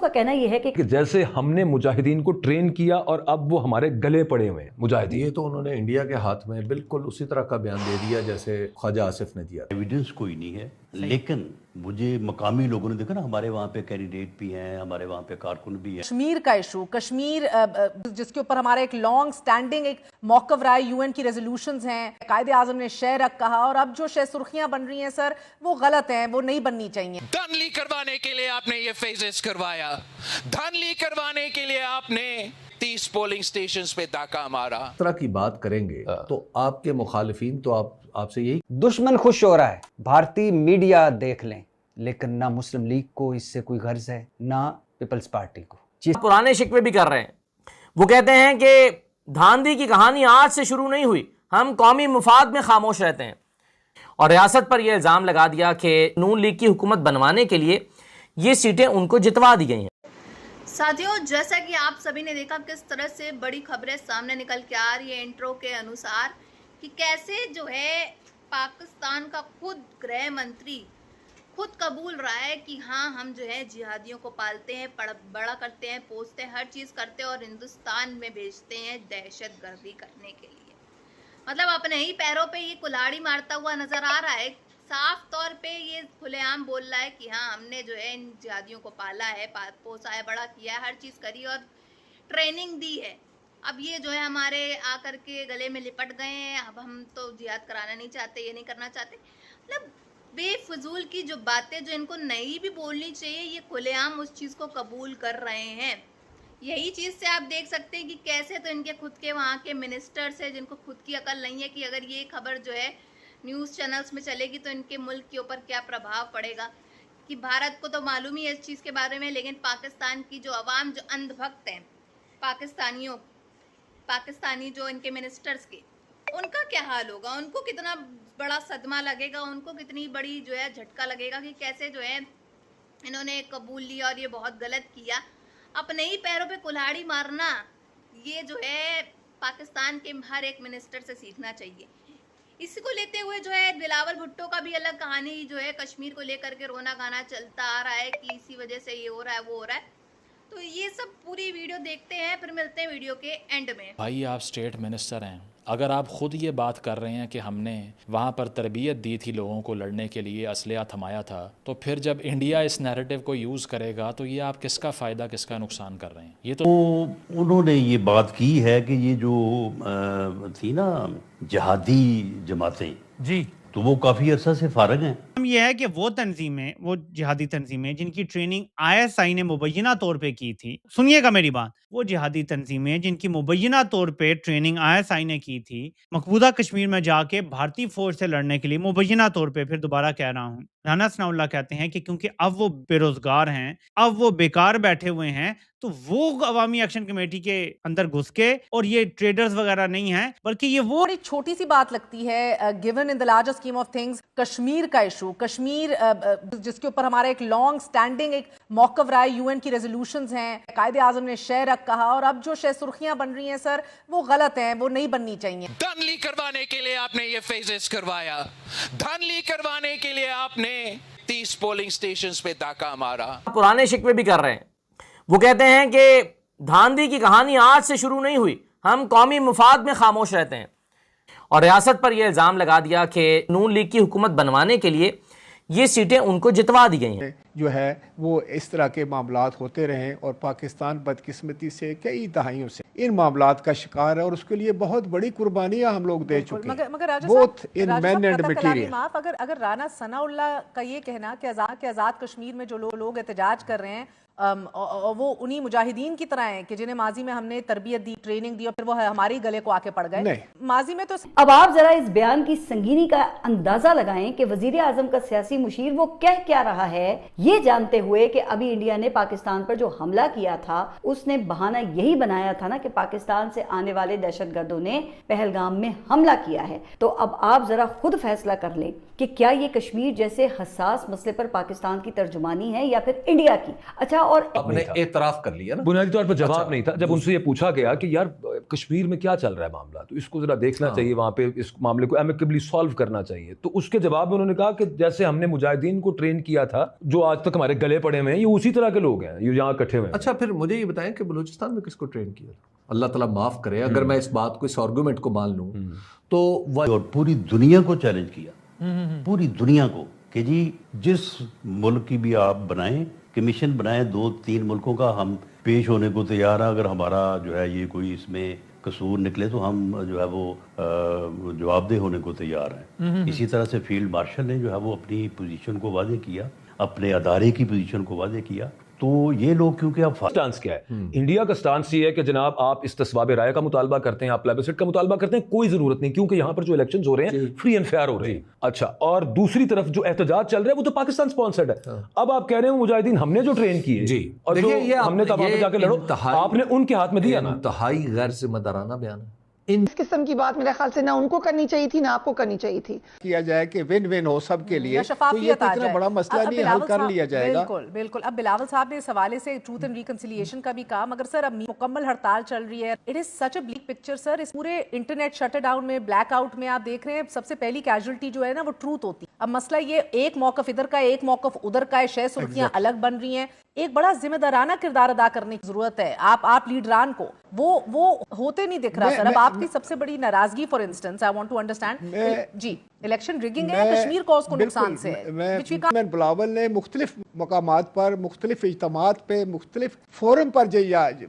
कहना यह है कि जैसे हमने मुजाहिदीन को ट्रेन किया और अब वो हमारे गले पड़े हुए हैं मुजाहिदीन। ये तो उन्होंने इंडिया के हाथ में बिल्कुल उसी तरह का बयान दे दिया जैसे ख्वाजा आसिफ ने दिया। एविडेंस कोई नहीं है, लेकिन मुझे मकामी लोगों ने देखा ना, हमारे वहाँ पे कैंडिडेट भी हैं, हमारे वहाँ पे कारकुन भी हैं। कश्मीर का इशू, कश्मीर जिसके ऊपर हमारा एक लॉन्ग स्टैंडिंग एक मौक़िफ़ रहा है, यूएन की रेजोल्यूशंस हैं, कायदे आज़म ने शह रख कहा, और अब जो शह सुर्खियां बन रही हैं सर वो गलत हैं, वो नहीं बननी चाहिए। धांधली करवाने के लिए आपने ये फेजेस करवाया, धांधली करवाने के लिए आपने 30 पोलिंग स्टेशंस पे डाका मारा। इस तरह की बात करेंगे तो आपके मुखालिफिन तो आपसे यही। दुश्मन खुश हो रहा है, भारतीय मीडिया देख लें, लेकिन ना मुस्लिम लीग को इससे कोई गर्ज है ना पीपल्स पार्टी को। पुराने शिकवे भी कर रहे हैं। वो कहते हैं कि धांधली की कहानी आज से शुरू नहीं हुई, हम कौमी मुफाद में खामोश रहते हैं, और रियासत पर यह इल्ज़ाम लगा दिया कि नून लीग की हुकूमत बनवाने के लिए ये सीटें उनको जितवा दी गई हैं। साथियों, जैसा कि आप सभी ने देखा किस तरह से बड़ी खबरें सामने निकल के आ रही है इंट्रो के अनुसार, कि कैसे जो है पाकिस्तान का खुद गृह मंत्री खुद कबूल रहा है कि हाँ हम जो है जिहादियों को पालते हैं, बड़ा करते हैं, पोसते हैं, हर चीज़ करते हैं और हिंदुस्तान में भेजते हैं दहशतगर्दी करने के लिए। मतलब अपने ही पैरों पे ये कुल्हाड़ी मारता हुआ नजर आ रहा है। साफ तौर पे ये खुलेआम बोल रहा है कि हाँ हमने जो है इन जिहादियों को पाला है, पोसा है, बड़ा किया है, हर चीज़ करी और ट्रेनिंग दी है। अब ये जो है हमारे आकर के गले में लिपट गए हैं, अब हम तो जिहाद कराना नहीं चाहते, ये नहीं करना चाहते। मतलब बेफजूल की जो बातें जो इनको नहीं भी बोलनी चाहिए, ये खुलेआम उस चीज़ को कबूल कर रहे हैं। यही चीज़ से आप देख सकते हैं कि कैसे तो इनके खुद के वहाँ के मिनिस्टर्स हैं जिनको खुद की अकल नहीं है कि अगर ये खबर जो है न्यूज़ चैनल्स में चलेगी तो इनके मुल्क के ऊपर क्या प्रभाव पड़ेगा। कि भारत को तो मालूम ही है इस चीज़ के बारे में, लेकिन पाकिस्तान की जो अवाम जो अंधभक्त हैं पाकिस्तानी जो इनके मिनिस्टर्स के, उनका क्या हाल होगा, उनको कितना बड़ा सदमा लगेगा, उनको कितनी बड़ी जो है झटका लगेगा कि कैसे जो है इन्होंने कबूल लिया और ये बहुत गलत किया। अपने ही पैरों पे कुल्हाड़ी मारना, ये जो है पाकिस्तान के हर एक मिनिस्टर से सीखना चाहिए। इसी को लेते हुए जो है बिलावल भुट्टो का भी अलग कहानी जो है कश्मीर को लेकर के रोना गाना चलता आ रहा है कि इसी वजह से ये हो रहा है वो हो रहा है। तो ये सब पूरी वीडियो देखते हैं, फिर मिलते हैं वीडियो के एंड में। भाई आप स्टेट मिनिस्टर हैं, अगर आप ख़ुद ये बात कर रहे हैं कि हमने वहाँ पर तरबियत दी थी लोगों को लड़ने के लिए, असलहा थमाया था, तो फिर जब इंडिया इस नैरेटिव को यूज़ करेगा तो ये आप किसका फ़ायदा किसका नुकसान कर रहे हैं? ये तो उन्होंने ये बात की है कि ये जो थी ना जिहादी जमातें जी, तो वो काफ़ी अरसा से फारग हैं। यह है कि वो तंजीमें, वो जिहादी तंजीमें जिनकी ट्रेनिंग ISI ने मुबैना तौर पे की थी, सुनिएगा मेरी बात, वो जिहादी तंजीमें जिनकी मुबैना तौर पे ट्रेनिंग ISI ने की थी, मकबूजा कश्मीर में जाके भारतीय फौज से लड़ने के लिए मुबैना तौर पे, फिर दोबारा कह रहा हूँ, राना सनाउल्लाह कहते हैं कि क्योंकि अब वो बेरोजगार हैं, अब वो बेकार बैठे हुए हैं, तो वो अवामी एक्शन कमेटी के अंदर घुस के, और ये ट्रेडर्स वगैरह नहीं हैं, बल्कि ये वो बड़ी छोटी सी बात लगती है given in the larger scheme of things. Kashmir का इशू, कश्मीर जिसके ऊपर हमारा एक लॉन्ग स्टैंडिंग एक मौक़िफ़ रहा है, यूएन की रेजोल्यूशंस हैं, कायदे आज़म ने शह रख कहा, और अब जो शह सुर्खियां बन रही हैं सर वो गलत हैं, वो नहीं बननी चाहिए। धांधली करवाने के लिए आपने ये फेजेस करवाया, धांधली करवाने के लिए आपने 30 पोलिंग स्टेशंस पे डाका मारा। पुराने शिकवे भी कर रहे हैं। वो कहते हैं कि धांधली की कहानी आज से शुरू नहीं हुई, हम कौमी मुफाद में खामोश रहते हैं, और रियासत पर यह इल्ज़ाम लगा दिया कि नून लीग की हुकूमत बनवाने के लिए ये सीटें उनको जितवा दी गई हैं। जो है वो इस तरह के मामलात होते रहे और पाकिस्तान बदकिस्मती से कई दहाइयों से इन मामलात का शिकार है, और उसके लिए बहुत बड़ी कुर्बानियां हम लोग दे चुके हैं, both in man and material. अगर राना सनाउल्लाह का ये कहना कि आज़ाद कश्मीर में जो लोग एहतजाज कर रहे हैं वो उन्हीं मुजाहिदीन की तरह हैं कि जिन्हें माजी में हमने तरबियत दी, ट्रेनिंग दी, और फिर वो हमारे गले को आके पड़ गए माजी में, तो अब आप जरा इस बयान की संगीनी का अंदाजा लगाएं कि वजीर आजम का सियासी मुशीर वो कह क्या रहा है, ये जानते हुए कि अभी इंडिया ने पाकिस्तान पर जो हमला किया था उसने बहाना यही बनाया था ना कि पाकिस्तान से आने वाले दहशतगर्दों ने पहलगाम में हमला किया है। तो अब आप जरा खुद फैसला कर लें कि क्या ये कश्मीर जैसे हसास मसले पर पाकिस्तान की तर्जुमानी है या फिर इंडिया की। अच्छा, और आपने एतराफ कर लिया ना, बुनियादी तौर पर जवाब नहीं था जब उनसे ये पूछा गया कि यार कश्मीर में क्या चल रहा है मामला, तो इसको जरा देखना चाहिए, वहाँ पे इस मामले को एमिकेबली सॉल्व करना चाहिए। तो उसके जवाब में उन्होंने कहा कि जैसे हमने मुजाहिदीन को ट्रेन किया था जो आज तक हमारे गले पड़े हुए हैं, ये उसी तरह के लोग हैं, ये यहाँ इकट्ठे हुए हैं। अच्छा, फिर मुझे ये बताएं कि बलूचिस्तान में किसको ट्रेन किया? अल्लाह ताला माफ करे अगर मैं इस बात को, इस आर्गुमेंट को मान लूं, तो और पूरी दुनिया को चैलेंज किया, पूरी दुनिया को, कि जी जिस मुल्क की भी आप बनाएं, कमीशन बनाएं 2-3 मुल्कों का, हम पेश होने को तैयार है। अगर हमारा जो है ये कोई इसमें कसूर निकले तो हम जो है वो जवाबदेह होने को तैयार हैं। इसी तरह से फील्ड मार्शल ने जो है वो अपनी पोजीशन को वादे किया, अपने अदारे की पोजीशन को वादे किया। तो ये लोग क्योंकि अब स्टांस क्या है, इंडिया का स्टांस ये है कि जनाब आप इस तस्वाब राय का मुतालबा करते हैं, आप प्लेबिसिट का मुतालबा करते हैं, कोई जरूरत नहीं, क्योंकि यहाँ पर जो इलेक्शंस हो रहे हैं फ्री एंड फेयर हो रहे हैं। अच्छा, और दूसरी तरफ जो एहतजाज चल रहा है वो तो पाकिस्तान स्पॉन्सर्ड है। अब आप कह रहे हो मुजाहिदीन हमने जो ट्रेन किए जी, और जो हमने तब वहां पे जाके लड़ो, आपने उनके हाथ में दिया ना, इंतहाई गैर जिम्मेदाराना बयान है। इस किस्म की बात मेरे ख्याल से ना उनको करनी चाहिए थी ना आपको करनी चाहिए थी। किया जाए कि विन विन हो सब के लिए, तो ये इतना बड़ा मसला नहीं, हल कर लिया जाएगा। बिल्कुल बिल्कुल। अब बिलावल साहब ने इस हवाले से ट्रूथ एंड रिकंसिलिएशन का भी कहा, मगर सर अब मुकम्मल हड़ताल चल रही है। It is such a black picture sir. इस पूरे इंटरनेट शटडाउन में, ब्लैकआउट में आप देख रहे हैं सबसे पहली कैजुअलिटी जो है ना वो ट्रूथ होती है। अब मसला ये एक मौकफ इधर का, एक मौकफ उधर का है, शह सुर्खियां अलग बन रही हैं। एक बड़ा जिम्मेदाराना किरदार अदा करने की जरूरत है। आप लीडरान को वो होते नहीं दिख रहा सर। अब आपकी सबसे बड़ी नाराजगी, for instance, I want to understand जी, इलेक्शन रिगिंग है, कश्मीर को उसको नुकसान से है। मैं बिलावल ने मुख्तलिफ मकामात पर, मुख्तलिफ इज्तिमात पे, मुख्तलिफ फोरम पर जो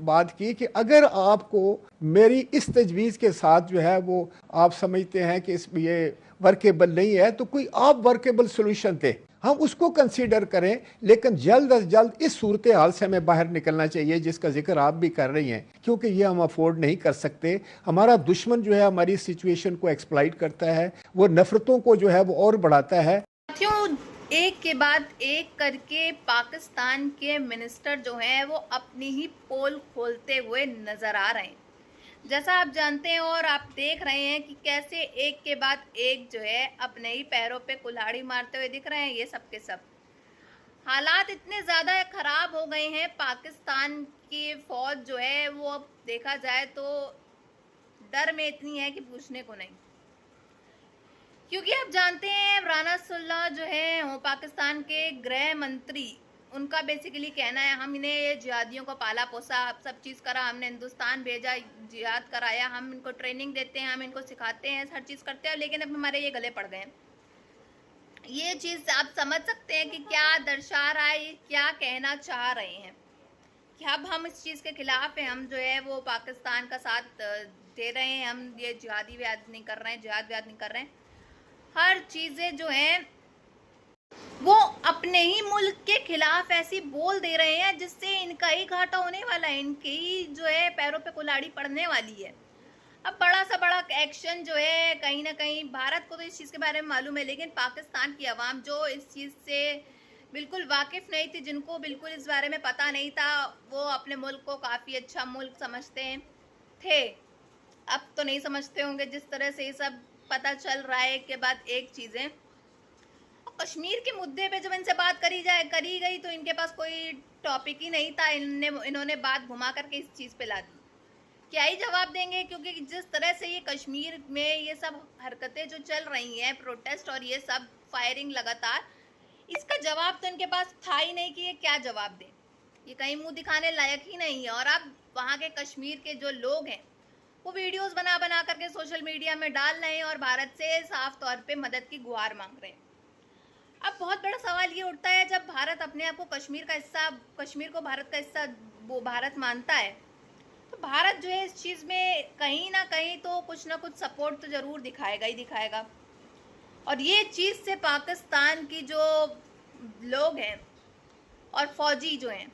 बात की कि अगर आपको मेरी इस तजवीज़ के साथ जो है वो आप समझते हैं कि ये वर्केबल नहीं है, तो कोई आप वर्केबल सोल्यूशन थे, हम उसको कंसीडर करें, लेकिन जल्द अज जल्द इस सूरत हाल से हमें बाहर निकलना चाहिए जिसका जिक्र आप भी कर रही हैं, क्योंकि ये हम अफोर्ड नहीं कर सकते। हमारा दुश्मन जो है हमारी सिचुएशन को एक्सप्लॉइट करता है, वो नफरतों को जो है वो और बढ़ाता है। साथियों, एक के बाद एक करके पाकिस्तान के मिनिस्टर जो हैं वो अपनी ही पोल खोलते हुए नजर आ रहे हैं। जैसा आप जानते हैं और आप देख रहे हैं कि कैसे एक के बाद एक जो है अपने ही पैरों पे कुल्हाड़ी मारते हुए दिख रहे हैं ये सब के सब। हालात इतने ज़्यादा ख़राब हो गए हैं, पाकिस्तान की फ़ौज जो है वो अब देखा जाए तो डर में इतनी है कि पूछने को नहीं। क्योंकि आप जानते हैं राना सुल्ला जो है वो पाकिस्तान के गृह मंत्री, उनका बेसिकली कहना है हम इन्हें ये जिहादियों को पाला पोसा, सब चीज़ करा, हमने हिंदुस्तान भेजा, जिहाद कराया, हम इनको ट्रेनिंग देते हैं, हम इनको सिखाते हैं, हर चीज़ करते हैं, लेकिन अब हमारे ये गले पड़ गए हैं। ये चीज़ आप समझ सकते हैं कि क्या दर्शा रहा है, क्या कहना चाह रहे हैं कि अब हम इस चीज़ के खिलाफ हैं, हम जो है वो पाकिस्तान का साथ दे रहे हैं, हम ये जिहादी व्याद नहीं कर रहे हैं, जिहाद व्याद नहीं कर रहे हैं। हर चीज़ें जो हैं वो अपने ही मुल्क के खिलाफ ऐसी बोल दे रहे हैं जिससे इनका ही घाटा होने वाला है, इनके ही जो है पैरों पे कुल्हाड़ी पड़ने वाली है। अब बड़ा सा बड़ा एक्शन जो है कहीं ना कहीं, भारत को तो इस चीज़ के बारे में मालूम है, लेकिन पाकिस्तान की आवाम जो इस चीज़ से बिल्कुल वाकिफ़ नहीं थी, जिनको बिल्कुल इस बारे में पता नहीं था, वो अपने मुल्क को काफ़ी अच्छा मुल्क समझते थे, अब तो नहीं समझते होंगे। जिस तरह से ये सब पता चल रहा है के बाद एक चीज़ें, कश्मीर के मुद्दे पे जब इनसे बात करी गई तो इनके पास कोई टॉपिक ही नहीं था, इन्होंने बात घुमा करके इस चीज़ पे ला दी। क्या ही जवाब देंगे, क्योंकि जिस तरह से ये कश्मीर में ये सब हरकतें जो चल रही हैं, प्रोटेस्ट और ये सब फायरिंग लगातार, इसका जवाब तो इनके पास था ही नहीं कि ये क्या जवाब दें। ये कहीं मुंह दिखाने लायक ही नहीं है। और अब वहाँ के कश्मीर के जो लोग हैं वो वीडियोज़ बना बना करके सोशल मीडिया में डाल रहे हैं और भारत से साफ तौर पर मदद की गुहार मांग रहे हैं। अब बहुत बड़ा सवाल ये उठता है, जब भारत अपने आप को कश्मीर का हिस्सा, कश्मीर को भारत का हिस्सा वो भारत मानता है, तो भारत जो है इस चीज़ में कहीं ना कहीं तो कुछ ना कुछ सपोर्ट तो ज़रूर दिखाएगा ही दिखाएगा। और ये चीज़ से पाकिस्तान की जो लोग हैं और फौजी जो हैं,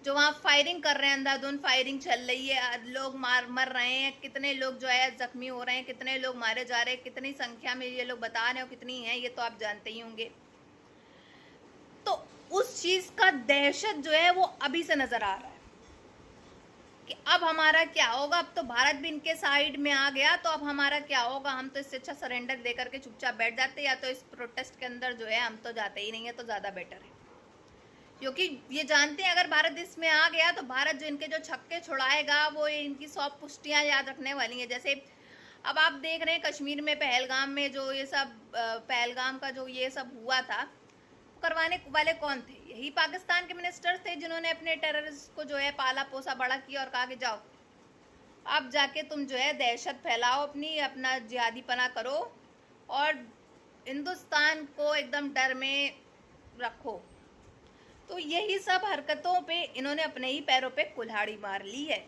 जो वहाँ फायरिंग कर रहे हैं, अंधाधुंध फायरिंग चल रही है, लोग मर रहे हैं, कितने लोग जो है जख्मी हो रहे हैं, कितने लोग मारे जा रहे हैं, कितनी संख्या में ये लोग बता रहे हो कितनी है, ये तो आप जानते ही होंगे। तो उस चीज़ का दहशत जो है वो अभी से नज़र आ रहा है कि अब हमारा क्या होगा। अब तो भारत भी इनके साइड में आ गया, तो अब हमारा क्या होगा। हम तो इससे अच्छा सरेंडर दे करके चुपचाप बैठ जाते, या तो इस प्रोटेस्ट के अंदर जो है हम तो जाते ही नहीं है, तो ज़्यादा बेटर है। क्योंकि ये जानते हैं अगर भारत इसमें आ गया तो भारत जो इनके जो छक्के छुड़ाएगा वो इनकी 100 पुष्टियां याद रखने वाली हैं। जैसे अब आप देख रहे हैं कश्मीर में पहलगाम में जो ये सब पहलगाम का जो ये सब हुआ था करवाने वाले कौन थे? यही पाकिस्तान के मिनिस्टर थे जिन्होंने अपने टेररिस्ट को जो है पाला पोसा बड़ा किया और कहा कि जाओ आप जाके तुम जो है दहशत फैलाओ, अपना जिहादीपना करो और हिंदुस्तान को एकदम डर में रखो। तो यही सब हरकतों पे इन्होंने अपने ही पैरों पे कुल्हाड़ी मार ली है।